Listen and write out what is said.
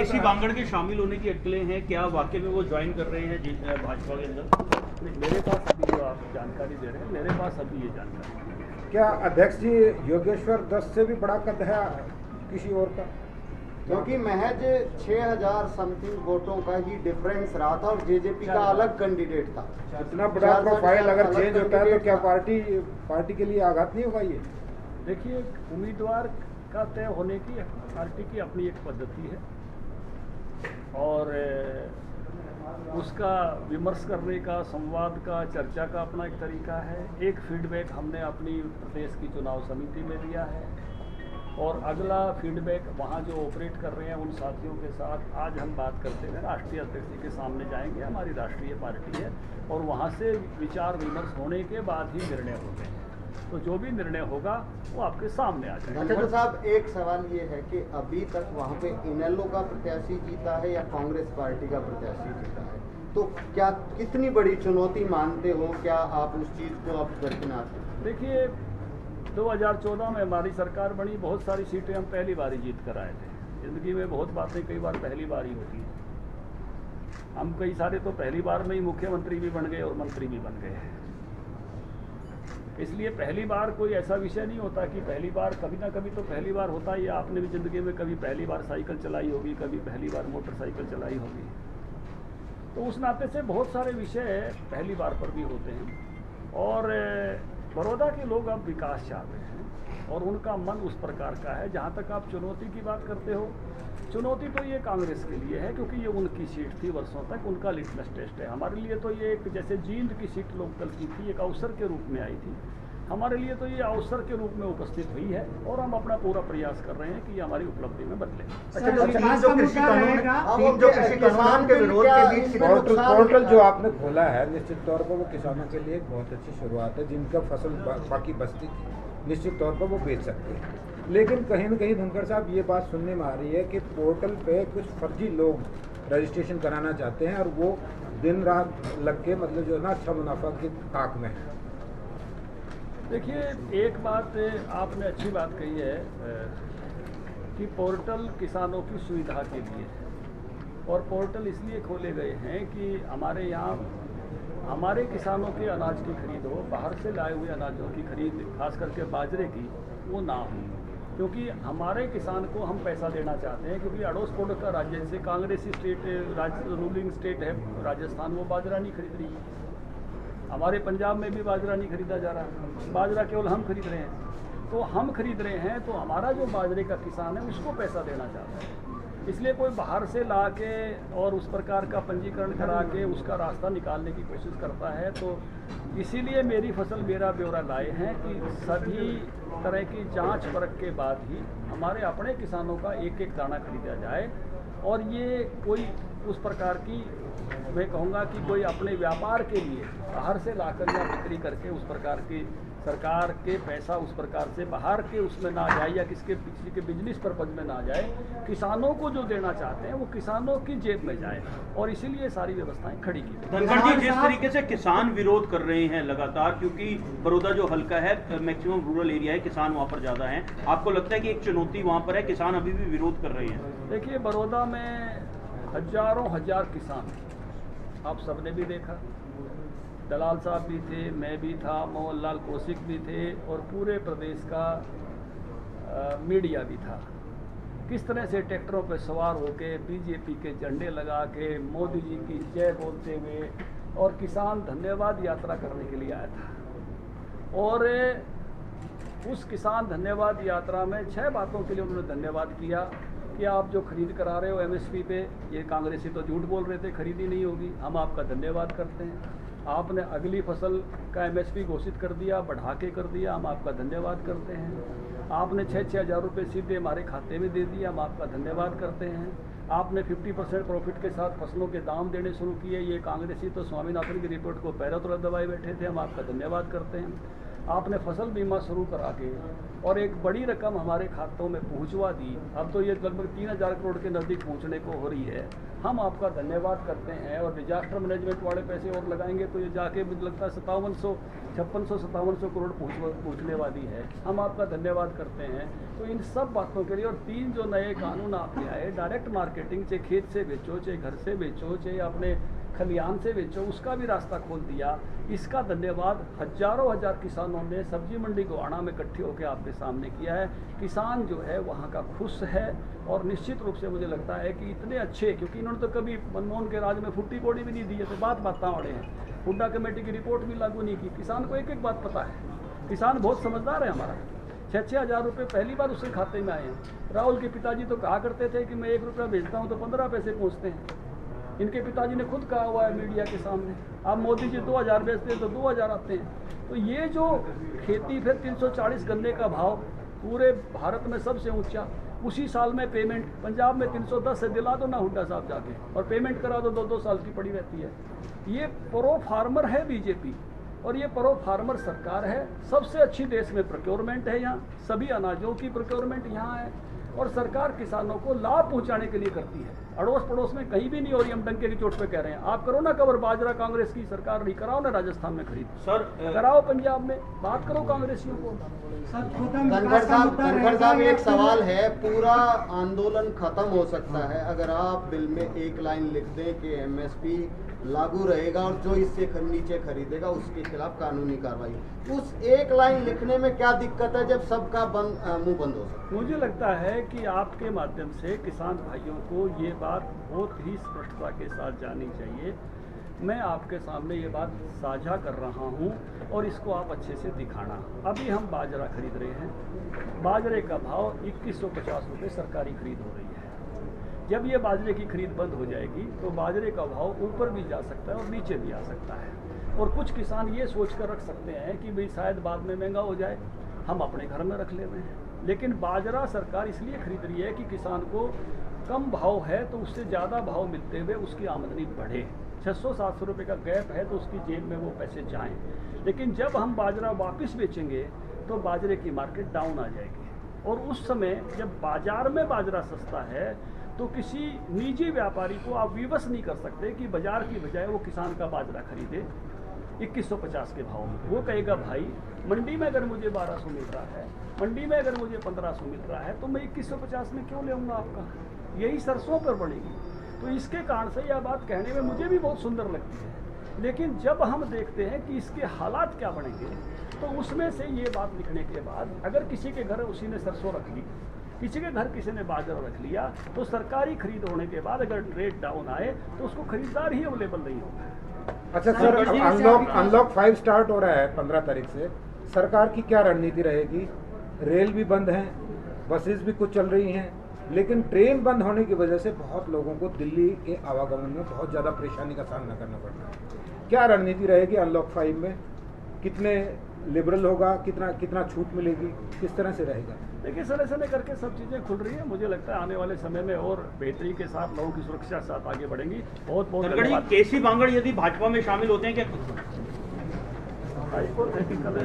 इसी बांगड़ के शामिल होने की अटकलें हैं, क्या वाकई में वो ज्वाइन कर रहे हैं भाजपा के अंदर? मेरे पास अभी जो आप जानकारी दे रहे हैं, मेरे पास अभी ये जानकारी। क्या अध्यक्ष जी योगेश्वर 10 से भी बड़ा कद है किसी और का? क्योंकि महज 6000 समथिंग वोटों का ही डिफरेंस रहा था और जेजेपी का अलग कैंडिडेट था। इतना बड़ा प्रोफाइल अगर चेंज होता है तो क्या पार्टी के लिए आघात नहीं होगा ये? देखिए, उम्मीदवार का तय होने की पार्टी की अपनी एक पद्धति है और उसका विमर्श करने का, संवाद का, चर्चा का अपना एक तरीका है। एक फीडबैक हमने अपनी प्रदेश की चुनाव समिति में दिया है और अगला फीडबैक वहाँ जो ऑपरेट कर रहे हैं उन साथियों के साथ आज हम बात करते हुए राष्ट्रीय अध्यक्ष जी के सामने जाएंगे। हमारी राष्ट्रीय पार्टी है और वहाँ से विचार विमर्श होने के बाद ही निर्णय होते हैं, तो जो भी निर्णय होगा वो आपके सामने आ जाएगा। धनखड़ साहब, एक सवाल ये है कि अभी तक वहाँ पे इनेलो का प्रत्याशी जीता है या कांग्रेस पार्टी का प्रत्याशी जीता है, तो क्या कितनी बड़ी चुनौती मानते हो? क्या आप उस चीज़ को अब दरकिनार? देखिए, 2014 में हमारी सरकार बनी, बहुत सारी सीटें हम पहली बार ही जीत कर आए थे। जिंदगी में बहुत बातें कई बार पहली बार ही होती हैं। हम कई सारे तो पहली बार में ही मुख्यमंत्री भी बन गए और मंत्री भी बन गए। इसलिए पहली बार कोई ऐसा विषय नहीं होता कि पहली बार, कभी ना कभी तो पहली बार होता ही। आपने भी ज़िंदगी में कभी पहली बार साइकिल चलाई होगी, कभी पहली बार मोटरसाइकिल चलाई होगी, तो उस नाते से बहुत सारे विषय पहली बार पर भी होते हैं। और बड़ौदा के लोग अब विकास चाहते हैं और उनका मन उस प्रकार का है। जहाँ तक आप चुनौती की बात करते हो, चुनौती तो ये कांग्रेस के लिए है क्योंकि ये उनकी सीट थी, वर्षों तक उनका लिटमस टेस्ट है। हमारे लिए तो ये एक जैसे जींद की सीट लोकल की थी, एक अवसर के रूप में आई थी। हमारे लिए तो ये अवसर के रूप में उपस्थित हुई है और हम अपना पूरा प्रयास कर रहे हैं कि ये हमारी उपलब्धि में बदले। पोर्टल जो आपने खोला है निश्चित तौर पर वो किसानों के लिए एक बहुत अच्छी शुरुआत है। जिनका फसल बाकी बस्ती थी निश्चित तौर पर वो बेच सकते हैं, लेकिन कहीं न कहीं धनखड़ साहब ये बात सुनने में आ रही है कि पोर्टल पे कुछ फर्जी लोग रजिस्ट्रेशन कराना चाहते हैं और वो दिन रात लग के मतलब जो है ना अच्छा मुनाफा की ताक में है। देखिए, एक बात आपने अच्छी बात कही है कि पोर्टल किसानों की सुविधा के लिए है और पोर्टल इसलिए खोले गए हैं कि हमारे यहाँ हमारे किसानों के अनाज की खरीद हो, बाहर से लाए हुए अनाजों की खरीद, खास करके बाजरे की, वो ना हो। क्योंकि हमारे किसान को हम पैसा देना चाहते हैं, क्योंकि अड़ोस पड़ोस का राज्य जैसे कांग्रेसी स्टेट रूलिंग स्टेट है राजस्थान, वो बाजरा नहीं खरीद रही है। हमारे पंजाब में भी बाजरा नहीं खरीदा जा रहा, बाजरा केवल हम खरीद रहे हैं। तो हम खरीद रहे हैं तो हमारा जो बाजरे का किसान है उसको पैसा देना चाहता है। इसलिए कोई बाहर से ला के और उस प्रकार का पंजीकरण करा के उसका रास्ता निकालने की कोशिश करता है। तो इसीलिए मेरी फसल मेरा ब्यौरा लाए हैं कि सभी तरह की जांच परख के बाद ही हमारे अपने किसानों का एक एक दाना खरीदा जाए। और ये कोई उस प्रकार की, मैं कहूँगा कि कोई अपने व्यापार के लिए बाहर से लाकर या बिक्री करके उस प्रकार की सरकार के पैसा उस प्रकार से बाहर के उसमें ना जाए या किसी के बिजनेस पर्पज में ना जाए। किसानों को जो देना चाहते हैं वो किसानों की जेब में जाए और इसीलिए सारी व्यवस्थाएं खड़ी की गई। धनखड़ जी, जिस तरीके से किसान विरोध कर रहे हैं लगातार, क्योंकि बड़ौदा जो हल्का है मैक्सिमम रूरल एरिया है, किसान वहाँ पर ज़्यादा हैं, आपको लगता है कि एक चुनौती वहाँ पर है, किसान अभी भी विरोध कर रहे हैं? देखिए, बड़ौदा में हजारों हजार किसान, आप सबने भी देखा, दलाल साहब भी थे, मैं भी था, मोहन लाल कौशिक भी थे और पूरे प्रदेश का मीडिया भी था। किस तरह से ट्रैक्टरों पर सवार होकर बीजेपी के झंडे लगा के मोदी जी की जय बोलते हुए और किसान धन्यवाद यात्रा करने के लिए आया था। और उस किसान धन्यवाद यात्रा में 6 बातों के लिए उन्होंने धन्यवाद किया कि आप जो खरीद करा रहे हो एमएसपी पे, ये कांग्रेसी तो झूठ बोल रहे थे, खरीदी नहीं होगी, हम आपका धन्यवाद करते हैं। आपने अगली फसल का एमएसपी घोषित कर दिया, बढ़ा के कर दिया, हम आपका धन्यवाद करते हैं। आपने 6-6 हज़ार रुपये सीधे हमारे खाते में दे दिए, हम आपका धन्यवाद करते हैं। आपने 50% प्रॉफिट के साथ फसलों के दाम देने शुरू किए, ये कांग्रेसी तो स्वामीनाथन की रिपोर्ट को पैरों तले दबाए बैठे थे, हम आपका धन्यवाद करते हैं। आपने फसल बीमा शुरू करा के और एक बड़ी रकम हमारे खातों में पहुंचवा दी। अब तो ये लगभग 3000 करोड़ के नज़दीक पहुंचने को हो रही है। हम आपका धन्यवाद करते हैं और डिजास्टर मैनेजमेंट वाले पैसे और लगाएंगे तो ये जाके मुझे लगता है 5700 करोड़ पहुंचने वाली है। हम आपका धन्यवाद करते हैं। तो इन सब बातों के लिए और 3 जो नए कानून आपने आए, डायरेक्ट मार्केटिंग, चाहे खेत से बेचो, चाहे घर से बेचो, चाहे अपने खलियान से बेचो, उसका भी रास्ता खोल दिया। इसका धन्यवाद हजारों हजार किसानों ने सब्जी मंडी गोहाना में इकट्ठे होकर आपके सामने किया है। किसान जो है वहाँ का खुश है और निश्चित रूप से मुझे लगता है कि इतने अच्छे, क्योंकि इन्होंने तो कभी मनमोहन के राज में फुट्टी कोड़ी भी नहीं दी है, तो बात वाले हैं। हुड्डा कमेटी की रिपोर्ट भी लागू नहीं की। किसान को एक एक बात पता है। किसान बहुत समझदार है हमारा। 6-6 हज़ार रुपये पहली बार उसके खाते में आए हैं। राहुल के पिताजी तो कहा करते थे कि मैं 1 रुपया भेजता हूँ तो 15 पैसे पहुँचते हैं। इनके पिताजी ने खुद कहा हुआ है मीडिया के सामने। अब मोदी जी 2000 बेचते हैं तो 2000 आते हैं। तो ये जो खेती, फिर 340 गन्ने का भाव पूरे भारत में सबसे ऊंचा। उसी साल में पेमेंट पंजाब में 310 से दिला दो ना हुड्डा साहब जाके, और पेमेंट करा दो 2-2 साल की पड़ी रहती है। ये प्रो फार्मर है बीजेपी, और ये प्रो फार्मर सरकार है। सबसे अच्छी देश में प्रोक्योरमेंट है यहाँ, सभी अनाजों की प्रोक्योरमेंट यहाँ है, और सरकार किसानों को लाभ पहुंचाने के लिए करती है। अड़ोस पड़ोस में कहीं भी नहीं हो रही। हम डंके की चोट पे कह रहे हैं। आप करो ना कवर बाजरा, कांग्रेस की सरकार नहीं, कराओ ना राजस्थान में खरीद, सर कराओ पंजाब में, बात करो कांग्रेसियों को। धनखड़ साहब, एक सवाल है, पूरा आंदोलन खत्म हो सकता है अगर आप बिल में एक लाइन लिख दें कि एमएसपी लागू रहेगा और जो इससे नीचे खरीदेगा उसके खिलाफ कानूनी कार्रवाई। उस एक लाइन लिखने में क्या दिक्कत है जब सबका मुंह बंद हो सकता है? मुझे लगता है कि आपके माध्यम से किसान भाइयों को ये बात बहुत ही स्पष्टता के साथ जानी चाहिए। मैं आपके सामने ये बात साझा कर रहा हूँ और इसको आप अच्छे से दिखाना। अभी हम बाजरा खरीद रहे हैं। बाजरे का भाव 2150 रुपये सरकारी खरीद हो रही है। जब ये बाजरे की खरीद बंद हो जाएगी तो बाजरे का भाव ऊपर भी जा सकता है और नीचे भी आ सकता है। और कुछ किसान ये सोच कर रख सकते हैं कि भाई शायद बाद में महंगा हो जाए, हम अपने घर में रख ले रहे हैं। लेकिन बाजरा सरकार इसलिए खरीद रही है कि किसान को कम भाव है तो उससे ज़्यादा भाव मिलते हुए उसकी आमदनी बढ़े। 600-700 रुपये का गैप है तो उसकी जेब में वो पैसे जाएं। लेकिन जब हम बाजरा वापस बेचेंगे तो बाजरे की मार्केट डाउन आ जाएगी, और उस समय जब बाजार में बाजरा सस्ता है तो किसी निजी व्यापारी को आप विवश नहीं कर सकते कि बाजार की बजाय वो किसान का बाजरा खरीदे 2150 के भाव में। वो कहेगा भाई मंडी में अगर मुझे 1200 मिल रहा है, मंडी में अगर मुझे 1500 मिल रहा है, तो मैं 2150 में क्यों लेऊंगा आपका? यही सरसों पर बढ़ेगी। तो इसके कारण से यह बात कहने में मुझे भी बहुत सुंदर लगती है, लेकिन जब हम देखते हैं कि इसके हालात क्या बनेंगे तो उसमें से ये बात लिखने के बाद अगर किसी के घर उसी ने सरसों रख ली, किसी के घर किसी ने बाजरा रख लिया, तो सरकारी खरीद होने के बाद अगर रेट डाउन आए तो उसको खरीदार ही अवेलेबल नहीं होगा। अच्छा सर, अनलॉक 5 स्टार्ट हो रहा है 15 तारीख से। सरकार की क्या रणनीति रहेगी? रेल भी बंद है, बसेस भी कुछ चल रही हैं, लेकिन ट्रेन बंद होने की वजह से बहुत लोगों को दिल्ली के आवागमन में बहुत ज़्यादा परेशानी का सामना करना पड़ रहा है। क्या रणनीति रहेगी अनलॉक 5 में? कितने लिबरल होगा, कितना छूट मिलेगी, किस तरह से रहेगा? देखिए सर, ऐसा नहीं करके सब चीज़ें खुल रही है। मुझे लगता है आने वाले समय में और बेहतरी के साथ, लोगों की सुरक्षा के साथ आगे बढ़ेंगी। बहुत बहुत धन्यवाद। केसी बांगड़ यदि भाजपा में शामिल होते हैं क्या? हाईकोर्ट है कि कल है।